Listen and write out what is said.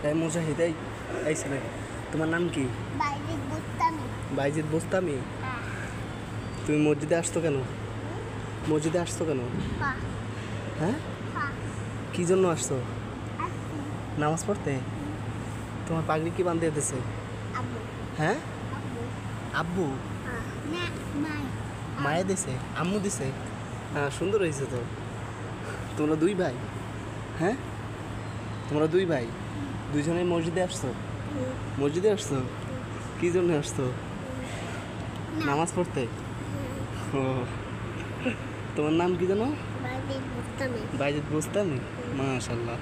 এই মুজাহিদ, এই ছেলে, তোমার নাম কি? বাইজিদ বুস্তামি। বাইজিদ বোস্তামি। হ্যাঁ। তুমি মসজিদে আসছো কেন? মসজিদে আসছো কেন? হ্যাঁ। হ্যাঁ, হ্যাঁ। কি জন্য আসছো? আসছি। নামাজ পড়তে? তোমার পাগড়ি কি বাঁধিয়ে দিয়েছে? আব্বু। হ্যাঁ, আব্বু। আব্বু? হ্যাঁ। না, নাই। মায়ে দিছে? আম্মু দিছে? হ্যাঁ, সুন্দর হয়েছে তো। তোমরা দুই ভাই? হ্যাঁ, তোমরা দুই ভাই, দুইজনেই মসজিদে আসছো? মসজিদে আসছো? কি জন্য আসছো? নামাজ পড়তে? ও, তোমার নাম কি জানো? বাইজিদ বুস্তামি। বাইজিদ বোস্তামি। মাশাআল্লাহ।